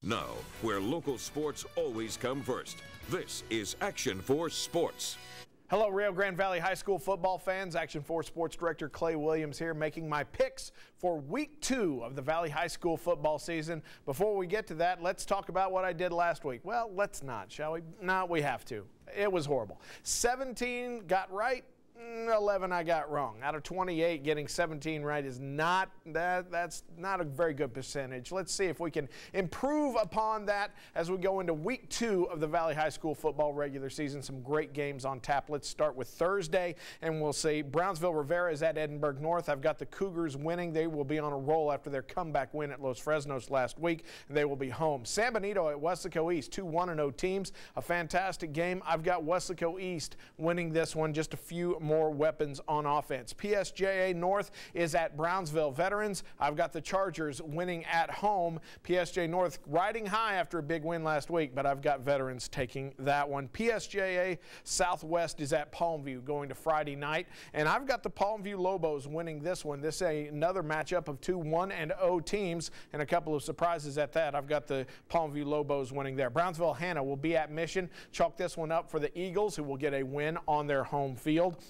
Now, where local sports always come first, this is Action 4 Sports. Hello, Rio Grande Valley High School football fans. Action 4 Sports Director Clay Williams here, making my picks for Week 2 of the Valley High School football season. Before we get to that, let's talk about what I did last week. Well, let's not, shall we? No, we have to. It was horrible. 17 got right. 11 I got wrong. Out of 28, getting 17 right is not that's not a very good percentage. Let's see if we can improve upon that as we go into Week 2 of the Valley High School football regular season. Some great games on tap. Let's start with Thursday, and we'll see Brownsville Rivera is at Edinburgh North. I've got the Cougars winning. They will be on a roll after their comeback win at Los Fresnos last week. They will be home. San Benito at Weslaco East, 2 1-0 teams. A fantastic game. I've got Weslaco East winning this one. Just a few more weapons on offense. PSJA North is at Brownsville Veterans. I've got the Chargers winning at home. PSJ North riding high after a big win last week, but I've got Veterans taking that one. PSJA Southwest is at Palmview going to Friday night, and I've got the Palmview Lobos winning this one. This is another matchup of 2 1-0 teams, and a couple of surprises at that. I've got the Palmview Lobos winning there. Brownsville Hannah will be at Mission. Chalk this one up for the Eagles, who will get a win on their home field.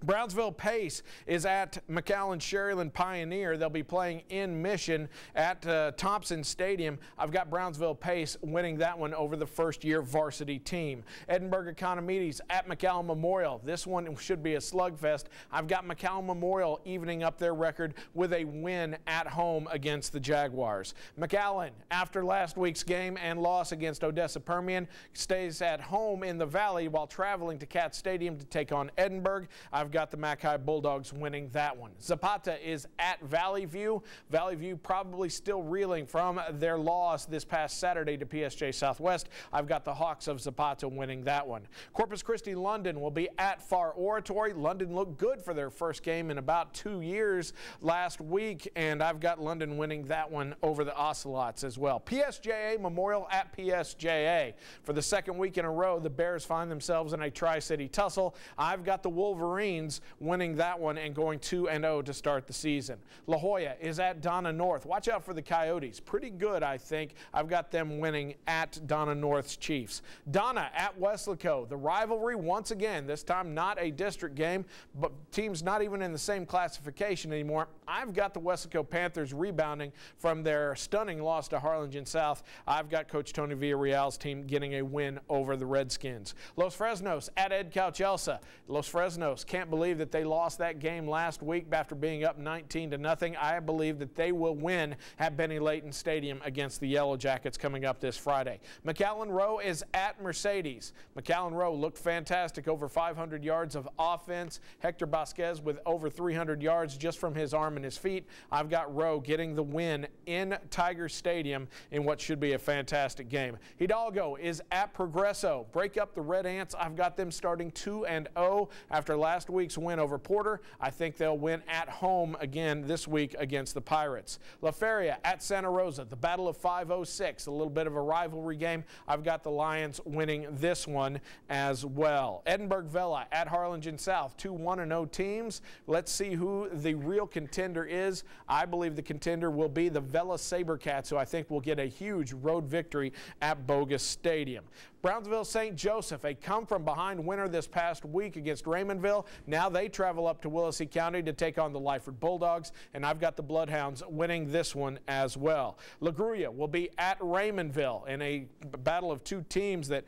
Brownsville Pace is at McAllen Sherryland Pioneer. They'll be playing in Mission at Thompson Stadium. I've got Brownsville Pace winning that one over the first-year varsity team. Edinburgh Economides at McAllen Memorial. This one should be a slugfest. I've got McAllen Memorial evening up their record with a win at home against the Jaguars. McAllen, after last week's game and loss against Odessa Permian, stays at home in the Valley while traveling to Cat Stadium to take on Edinburgh. I've got the Mackay Bulldogs winning that one. Zapata is at Valley View. Valley View probably still reeling from their loss this past Saturday to PSJ Southwest. I've got the Hawks of Zapata winning that one. Corpus Christi London will be at Far Oratory. London looked good for their first game in about 2 years last week, and I've got London winning that one over the Ocelots as well. PSJA Memorial at PSJA. For the second week in a row, the Bears find themselves in a Tri-City tussle. I've got the Wolverines winning that one and going 2-0 to start the season. La Jolla is at Donna North. Watch out for the Coyotes. Pretty good, I think. I've got them winning at Donna North's Chiefs. Donna at Weslaco. The rivalry once again, this time not a district game, but teams not even in the same classification anymore. I've got the Weslaco Panthers rebounding from their stunning loss to Harlingen South. I've got Coach Tony Villarreal's team getting a win over the Redskins. Los Fresnos at Ed Cauchelsa. Los Fresnos can't believe that they lost that game last week after being up 19-0. I believe that they will win at Benny Layton Stadium against the Yellow Jackets coming up this Friday. McAllen Rowe is at Mercedes. McAllen Rowe looked fantastic, over 500 yards of offense. Hector Vasquez with over 300 yards just from his arm and his feet. I've got Rowe getting the win in Tiger Stadium in what should be a fantastic game. Hidalgo is at Progreso. Break up the Red Ants. I've got them starting 2-0 after last week's win over Porter. I think they'll win at home again this week against the Pirates. La Feria at Santa Rosa, the Battle of 506, a little bit of a rivalry game. I've got the Lions winning this one as well. Edinburgh Vella at Harlingen South, 2 1-0 teams. Let's see who the real contender is. I believe the contender will be the Vella Sabercats, who I think will get a huge road victory at Bogus Stadium. Brownsville St. Joseph, a come-from-behind winner this past week against Raymondville. Now they travel up to Willacy County to take on the Lyford Bulldogs, and I've got the Bloodhounds winning this one as well. La Grulla will be at Raymondville in a battle of two teams that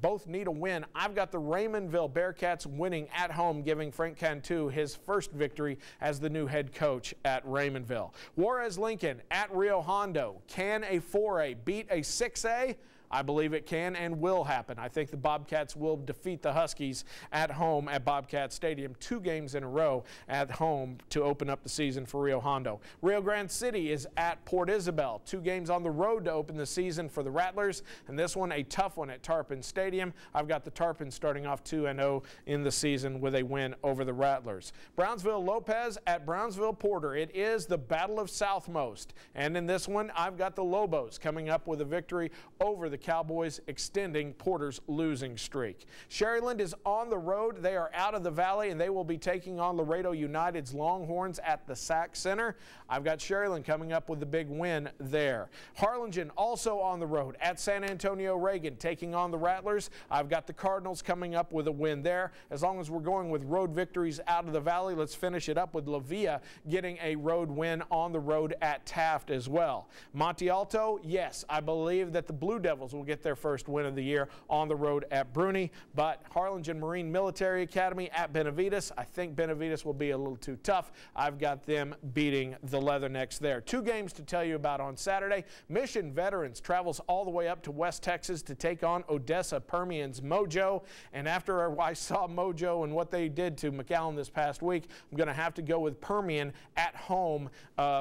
both need a win. I've got the Raymondville Bearcats winning at home, giving Frank Cantu his first victory as the new head coach at Raymondville. Juarez Lincoln at Rio Hondo. Can a 4A beat a 6A? I believe it can and will happen. I think the Bobcats will defeat the Huskies at home at Bobcat Stadium, 2 games in a row at home to open up the season for Rio Hondo. Rio Grande City is at Port Isabel, 2 games on the road to open the season for the Rattlers, and this one a tough one at Tarpon Stadium. I've got the Tarpons starting off 2-0 in the season with a win over the Rattlers. Brownsville Lopez at Brownsville Porter. It is the Battle of Southmost, and in this one I've got the Lobos coming up with a victory over the Cowboys, extending Porter's losing streak. Sharyland is on the road. They are out of the Valley, and they will be taking on Laredo United's Longhorns at the Sac Center. I've got Sharyland coming up with the big win there. Harlingen also on the road at San Antonio Reagan, taking on the Rattlers. I've got the Cardinals coming up with a win there. As long as we're going with road victories out of the Valley, let's finish it up with La Villa getting a road win on the road at Taft as well. Monte Alto, yes, I believe that the Blue Devils will get their first win of the year on the road at Bruni, but Harlingen Marine Military Academy at Benavides, I think Benavides will be a little too tough. I've got them beating the Leathernecks there. Two games to tell you about on Saturday. Mission Veterans travels all the way up to West Texas to take on Odessa Permian's Mojo, and after I saw Mojo and what they did to McAllen this past week, I'm going to have to go with Permian at home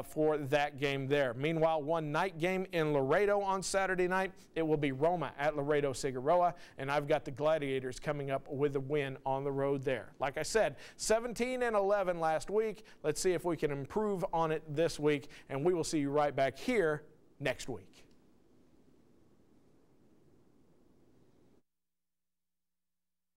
for that game there. Meanwhile, one night game in Laredo on Saturday night. It will be Roma at Laredo Figueroa, and I've got the Gladiators coming up with a win on the road there. Like I said, 17-11 last week. Let's see if we can improve on it this week, and we will see you right back here next week.